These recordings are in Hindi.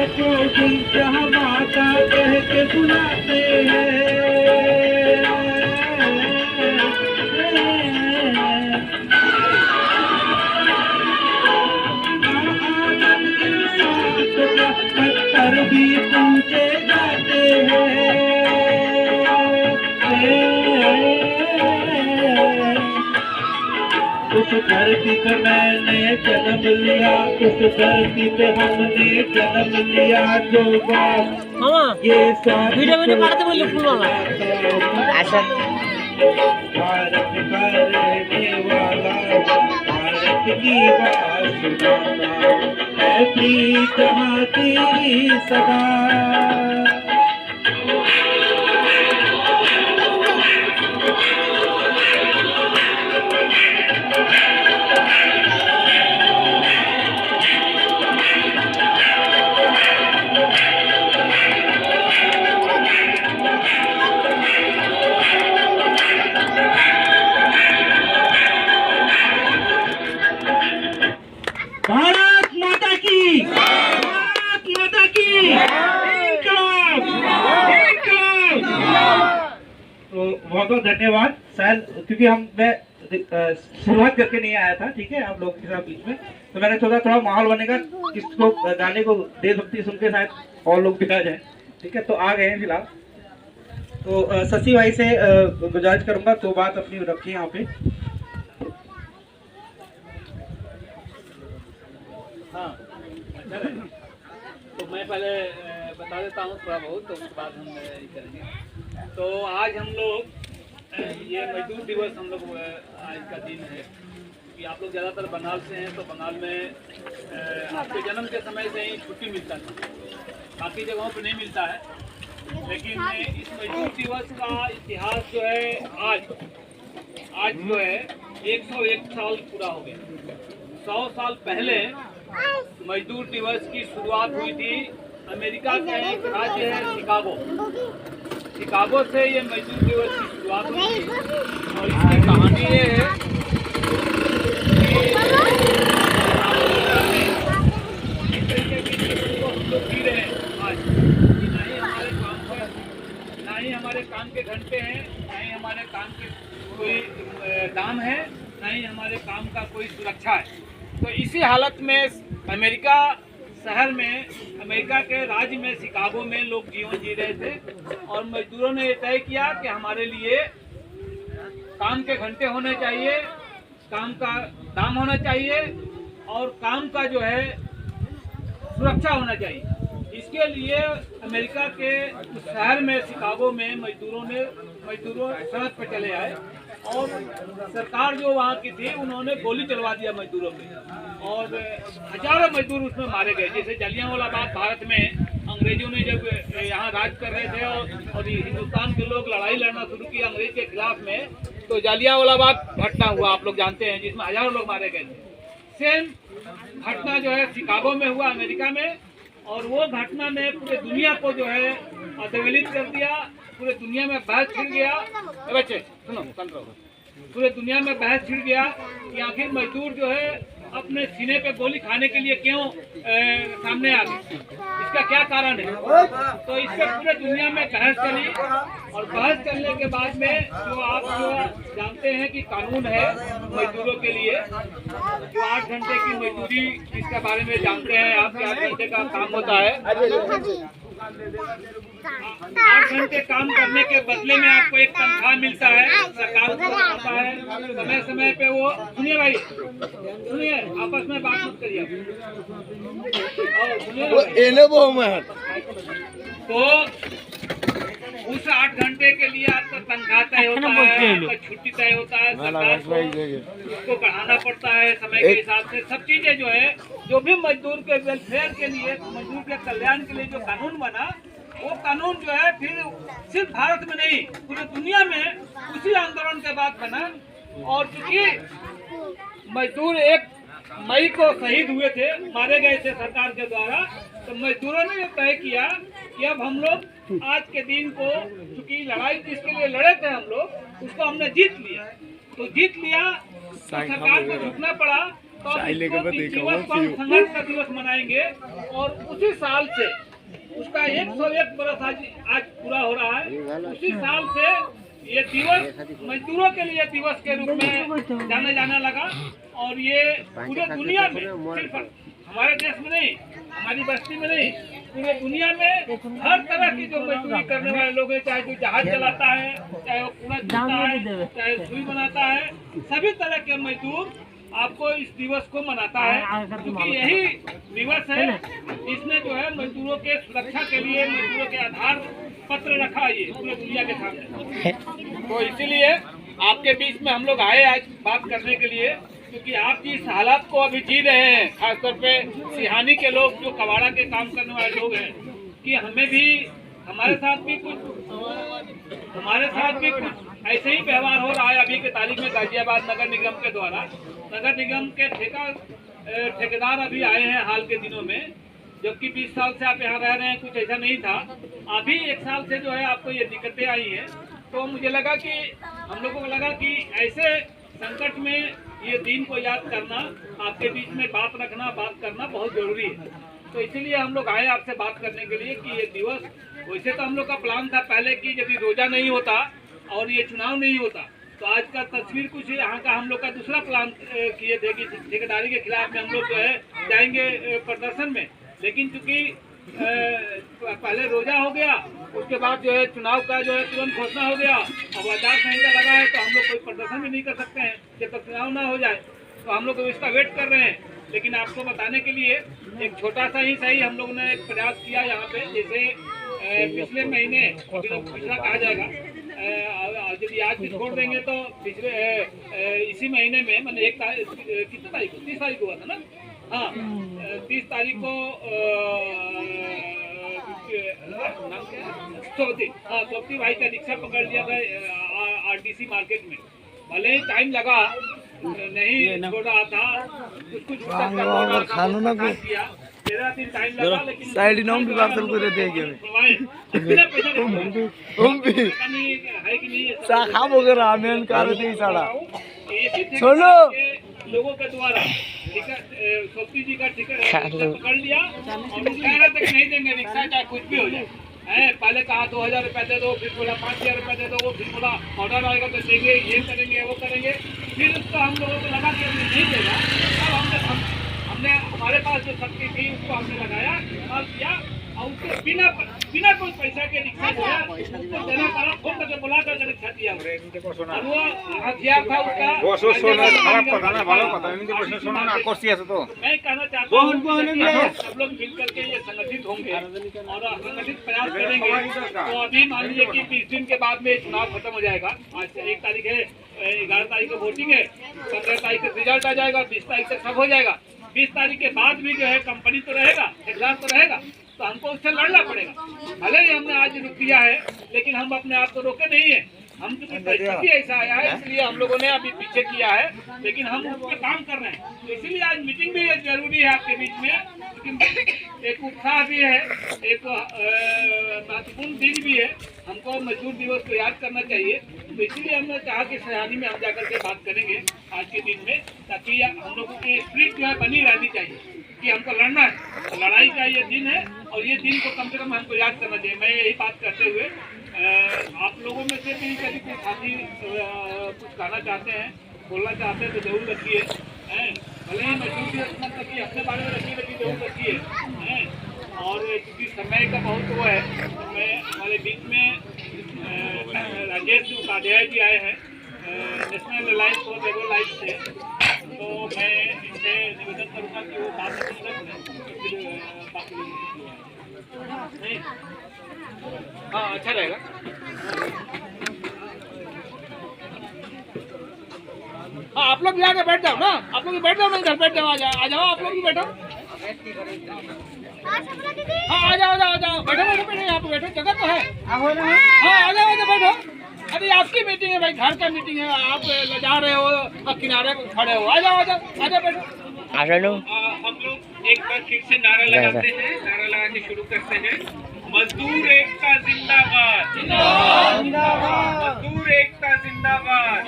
को जहाँ माता कह के बुलाते हैं। पत्थर भी पूछे जाते हैं। उस धरती पे मैंने जन्म लिया, उस धरती पे हमने जन्म लिया। जो बात ये वीडियो में पढ़ते बोले फूल वाला भारत का रहने वाला, भारत की बात सुनाना है प्रीत तेरी सदा। भारत माता की, भारत माता की इंकलाब, इंकलाब। तो बहुत बहुत धन्यवाद। शायद क्योंकि मैं शुरुआत करके नहीं आया था, ठीक है, आप लोगों के साथ बीच में, तो मैंने सोचा थोड़ा माहौल बनेगा, किसको गाने को देशभक्ति सुन के शायद और लोग भी आ जाए, ठीक है। तो आ गए हैं फिलहाल। तो शशि भाई से गुजारिश करूंगा तो बात अपनी रखिए यहाँ पे। हाँ, तो मैं पहले बता देता हूँ थोड़ा बहुत, तो उसके बाद हम ये करेंगे। तो आज हम लोग ये मजदूर दिवस हम लोग आज का दिन है कि आप लोग ज़्यादातर बंगाल से हैं, तो बंगाल में आपके जन्म के समय से ही छुट्टी मिलता था, बाकी जगहों पर नहीं मिलता है। लेकिन इस मजदूर दिवस का इतिहास जो है आज जो है 101 साल पूरा हो गया। 100 साल पहले मजदूर दिवस की शुरुआत हुई थी अमेरिका का एक राज्य है शिकागो से ये मजदूर दिवस की शुरुआत हुई थी। और इसकी कहानी ये है कि ना ही हमारे काम के घंटे हैं, ना ही हमारे काम के कोई दाम है, ना ही हमारे काम का कोई सुरक्षा है। तो इसी हालत में अमेरिका शहर में, अमेरिका के राज्य में शिकागो में लोग जीवन जी रहे थे। और मजदूरों ने ये तय किया कि हमारे लिए काम के घंटे होने चाहिए, काम का दाम होना चाहिए और काम का जो है सुरक्षा होना चाहिए। इसके लिए अमेरिका के उस शहर में शिकागो में मजदूरों सड़क पर चले आए और सरकार जो वहाँ की थी उन्होंने गोली चलवा दिया मजदूरों पे और हजारों मजदूर उसमें मारे गए। जैसे जलियांवाला बाग भारत में अंग्रेजों ने जब यहाँ राज कर रहे थे और हिंदुस्तान के लोग लड़ाई लड़ना शुरू किया अंग्रेज के खिलाफ में, तो जलियांवाला बाग घटना हुआ, आप लोग जानते हैं, जिसमें हजारों लोग मारे गए थे। सेम घटना जो है शिकागो में हुआ अमेरिका में, और वो घटना ने पूरे दुनिया को जो है अधोगलित कर दिया। पूरे दुनिया में बहस छिड़ गया, बच्चे सुनो, पूरे दुनिया में बहस छिड़ गया कि आखिर मजदूर जो है अपने सीने पे गोली खाने के लिए क्यों सामने आ गए, इसका क्या कारण है। तो इससे पूरे दुनिया में बहस चली और बहस चलने के बाद में जो आप जो जानते हैं कि कानून है मजदूरों के लिए, जो 8 घंटे की मजदूरी, इसके बारे में जानते हैं आप, 8 घंटे का काम होता है। 8 घंटे काम करने के बदले में आपको एक तनख्वाह मिलता है, सरकार को आता है समय समय पे। वो सुनिए भाई, सुनिए, आपस में बात मत करिए। तो उस 8 घंटे के लिए आपका तनख्वाह तय होता है, आपका छुट्टी तय होता है, सरकार को उसको बढ़ाना पड़ता है समय के हिसाब से। सब चीजें जो है, जो भी मजदूर के वेलफेयर के लिए, मजदूर के कल्याण के लिए जो कानून बना, वो कानून जो है फिर सिर्फ भारत में नहीं पूरी दुनिया में उसी आंदोलन के बाद बना। और चूंकि मजदूर 1 मई को शहीद हुए थे, मारे गए थे सरकार के द्वारा, तो मजदूरों ने ये तय किया कि अब हम लोग आज के दिन को, चूंकि लड़ाई जिसके लिए लड़े थे हम लोग, उसको हमने जीत लिया। तो जीत लिया तो सरकार को रुकना पड़ा तो इस दिवस को हम संघर्ष का दिवस मनाएंगे। और उसी साल से उसका 101 बरस आज पूरा हो रहा है। उसी साल से ये दिवस मजदूरों के लिए दिवस के रूप में जाना जाने लगा। और ये पूरे दुनिया में, सिर्फ हमारे देश में नहीं, हमारी बस्ती में नहीं, पूरे दुनिया में हर तरह की जो मजदूरी करने वाले लोग हैं, चाहे जो जहाज चलाता है, चाहे वो कूड़ा चलाता है, चाहे सुई बनाता है, सभी तरह के मजदूर आपको इस दिवस को मनाता है। क्योंकि यही दिवस है, इसने जो है मजदूरों के सुरक्षा के लिए मजदूरों के आधार पत्र रखा है ये पूरे दुनिया के सामने। तो इसीलिए आपके बीच में हम लोग आए आज बात करने के लिए, क्योंकि आप जिस हालात को अभी जी रहे हैं, खासतौर पे सिहानी के लोग जो कबाड़ा के काम करने वाले लोग हैं, कि हमें भी हमारे साथ भी कुछ ऐसे ही व्यवहार हो रहा है। अभी के तारीख में गाजियाबाद नगर निगम के द्वारा, नगर निगम के ठेकेदार अभी आए हैं हाल के दिनों में, जबकि 20 साल से आप यहाँ रह रहे हैं, कुछ ऐसा नहीं था। अभी 1 साल से जो है आपको ये दिक्कतें आई हैं। तो मुझे लगा कि हम लोगों को लगा कि ऐसे संकट में ये दिन को याद करना, आपके बीच में बात रखना, बात करना बहुत जरूरी है। तो इसीलिए हम लोग आए आपसे बात करने के लिए कि ये दिवस, वैसे तो हम लोग का प्लान था पहले कि यदि रोजा नहीं होता और ये चुनाव नहीं होता तो आज का तस्वीर कुछ यहाँ का हम लोग का दूसरा प्लान किए थे कि ठेकेदारी के खिलाफ में हम लोग जो है जाएंगे प्रदर्शन में। लेकिन चूंकि पहले रोजा हो गया, उसके बाद जो है चुनाव का जो है तुरंत घोषणा हो गया, अब आचार संहिता लगा है, तो हम लोग कोई प्रदर्शन भी नहीं कर सकते हैं जब तक चुनाव ना हो जाए। तो हम लोग इसका वेट कर रहे हैं। लेकिन आपको बताने के लिए एक छोटा सा ही सही हम लोग ने एक प्रयास किया यहाँ पे। जैसे पिछले महीने, पिछला कहा जाएगा, यदि आज भी छोड़ देंगे तो पिछले इसी महीने में, मैंने कितने तारीख को, 30 तारीख को हुआ था ना, हाँ 30 तारीख को नाम क्या है, सोपती भाई का रिक्शा पकड़ लिया था RDC मार्केट में। भले ही टाइम लगा, नहीं छोड़ रहा था, कुछ खानों ना किया, 13 दिन टाइम लगा, लेकिन साइड नॉम भी बात कर रहे थे है कि नहीं शाखा वगैरह हमें कर दी सारा सुनो लोगों के द्वारा। ठीक है, सोपती जी का टिकट पकड़ लिया और कह रहे थे नहीं देंगे रिक्शा, चाहे कुछ भी हो जाए। पहले कहा 2000 रुपये दे दो, फिर बोला 5000 रुपये दे दो, फिर बोला ऑर्डर आएगा तो देंगे, ये करेंगे वो करेंगे। फिर उसको हम लोगों को लगा कि नहीं देगा, तब हमने हमारे पास जो शक्ति थी उसको हमने लगाया, इस्तेमाल किया और उसको बिना कोई पैसा के रिक्शा जो है उसको देना पड़ा, फोन करके बुला कर रिक्शा दिया। और वो हथियार था उसका। मैं कहना चाहता हूँ सब लोग मिल करके ये संगठित होंगे और संगठित प्रयास करेंगे तो अभी मान लीजिए कि 20 दिन के बाद में चुनाव खत्म हो जाएगा। आज 1 तारीख है, 11 तारीख को वोटिंग है, 15 तारीख को रिजल्ट आ जाएगा, 20 तारीख तक सब हो जाएगा। 20 तारीख के बाद भी जो है कंपनी तो रहेगा, ठेकेदार तो रहेगा, तो हमको उससे लड़ना पड़ेगा। भले ही हमने आज रुक दिया है, लेकिन हम अपने आप को रोके नहीं है। हम चूंकि परिस्थिति ऐसा आया है, इसलिए हम लोगों ने अभी पीछे किया है, लेकिन हम उस पर काम कर रहे हैं। तो इसीलिए आज मीटिंग भी जरूरी है आपके बीच में, लेकिन एक उत्साह भी है, एक महत्वपूर्ण दिन भी है। हमको मजदूर दिवस को याद करना चाहिए। तो इसीलिए हमने कहा कि सयानी में हम जाकर के बात करेंगे आज के दिन में, ताकि हम लोगों की स्प्रिट जो है बनी रहनी चाहिए कि हमको लड़ना है। लड़ाई का ये दिन है और ये दिन को कम से कम हमको याद करना चाहिए। मैं यही बात करते हुए आप लोगों में से भी कभी कोई साथी कुछ कहना चाहते हैं, बोलना चाहते हैं तो जरूर रखिए। भले ही मजदूर दिवस मत रखिए, अपने बारे में रखिए, लेकिन जरूर रखिए। और क्योंकि समय का बहुत वो है, मैं हमारे बीच में राजेश उपाध्याय जी आए हैं national alliance for labour life से, तो मैं इनसे निवेदन करूँगा कि वो बात नहीं, हाँ अच्छा रहेगा। हाँ आप लोग भी आके बैठ जाओ ना, आप लोग भी बैठ जाओ ना, इधर बैठ जाओ, आ जाओ आप लोग भी बैठो। हाँ आ जाओ बैठो यहाँ पे बैठो, जगह तो है। हाँ आ जाओ बैठो। अरे आपकी मीटिंग है भाई, घर का मीटिंग है, आप ले जा रहे हो और किनारे खड़े हो। आ जाओ बैठो। हम लोग एक बार फिर से नारा लगाते हैं, नारा लगा के शुरू करते हैं। मजदूर एकता जिंदाबाद, मजदूर एकता जिंदाबाद,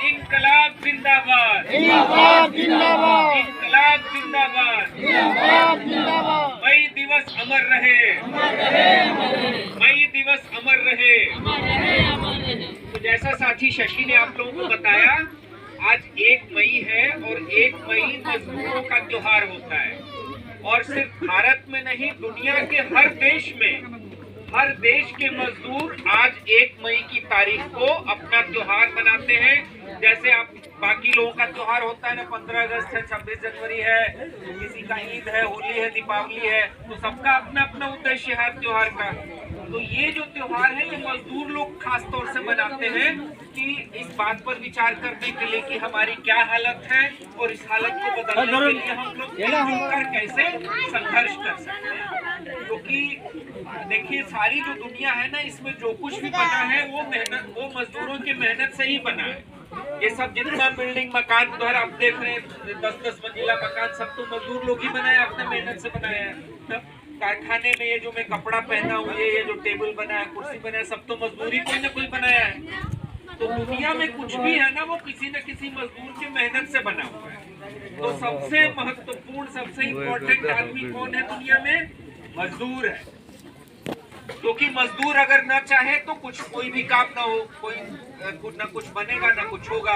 इनकलाब जिंदाबाद। जिंदाबाद जिंदाबाद, इनकलाब जिंदाबाद जिंदाबाद, मई दिवस अमर रहे, मई दिवस अमर रहे। तो जैसा साथी शशि ने आप लोगों को बताया, आज 1 मई है और 1 मई मजदूरों का त्योहार होता है। और सिर्फ भारत में नहीं, दुनिया के हर देश में, हर देश के मजदूर आज 1 मई की तारीख को अपना त्योहार मनाते हैं। जैसे आप बाकी लोगों का त्योहार होता है ना, 15 अगस्त है, 26 जनवरी है, किसी का ईद है, होली है, दीपावली है, तो सबका अपना अपना उद्देश्य है त्योहार का। तो ये जो त्योहार है, ये मजदूर लोग खास तौर से मनाते हैं कि इस बात पर विचार करने के लिए कि हमारी क्या हालत है और इस हालत को बदलने के लिए हम लोग मिलकर कैसे संघर्ष कर सकते हैं। क्योंकि देखिए, सारी जो दुनिया है ना, इसमें जो कुछ भी बना है वो मेहनत, वो मजदूरों की मेहनत से ही बना है। ये सब जितना बिल्डिंग, मकान घर आप देख रहे हैं, 10-10 मंजिला मकान, सब तो मजदूर लोग ही बनाए, अपने मेहनत से बनाया है। कारखाने में ये जो मैं कपड़ा पहना हूँ, ये जो टेबल बना है, कुर्सी बना है, सब तो मजदूरी कोई ना कोई बनाया है। तो दुनिया में कुछ भी है ना, वो किसी न किसी मजदूर की मेहनत से बना हुआ है। तो सबसे महत्वपूर्ण, सबसे इम्पोर्टेंट आदमी कौन है दुनिया में? मजदूर है। क्योंकि मजदूर अगर न चाहे तो कुछ, कोई भी काम ना हो, कोई न कुछ बनेगा ना कुछ होगा।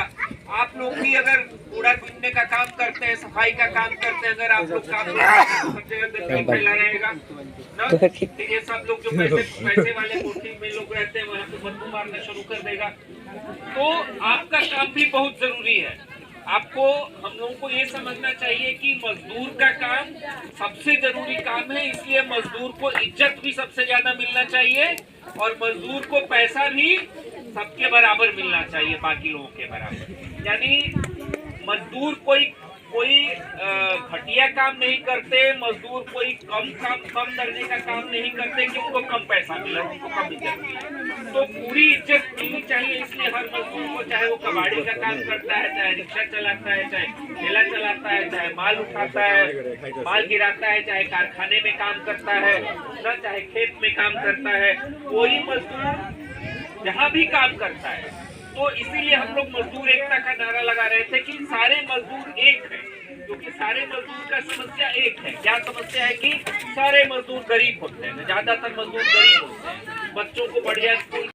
आप लोग भी अगर कूड़ा बीनने का काम करते हैं, सफाई का काम करते हैं, अगर आप लोग काम गंदगी फैला रहेगा ना, तो ये सब लोग जो पैसे वाले कोठी में लोग रहते हैं, वहाँ पे बदबू मारना शुरू कर देगा। तो आपका काम भी बहुत जरूरी है। आपको, हम लोगों को ये समझना चाहिए कि मजदूर का काम सबसे जरूरी काम है, इसलिए मजदूर को इज्जत भी सबसे ज्यादा मिलना चाहिए और मजदूर को पैसा भी सबके बराबर मिलना चाहिए, बाकी लोगों के बराबर। यानी मजदूर कोई घटिया काम नहीं करते, मजदूर कोई कम दर्जे का काम नहीं करते कि उनको कम पैसा मिला, उनको कम इज्जत मिले। तो पूरी इज्जत मिलनी चाहिए, इसलिए हर मजदूर को, चाहे वो कबाड़ी का काम करता है, चाहे रिक्शा चलाता है, चाहे ठेला चलाता है, चाहे माल उठाता है, माल गिराता है, चाहे कारखाने में काम करता है ना, चाहे खेत में काम करता है, कोई मजदूर जहाँ भी काम करता है। तो इसीलिए हम लोग मजदूर एकता का नारा लगा रहे थे कि सारे मजदूर एक हैं, क्योंकि सारे मजदूर का समस्या एक है। क्या समस्या है? कि सारे मजदूर गरीब होते हैं, ज्यादातर मजदूर गरीब होते हैं, बच्चों को बढ़िया स्कूल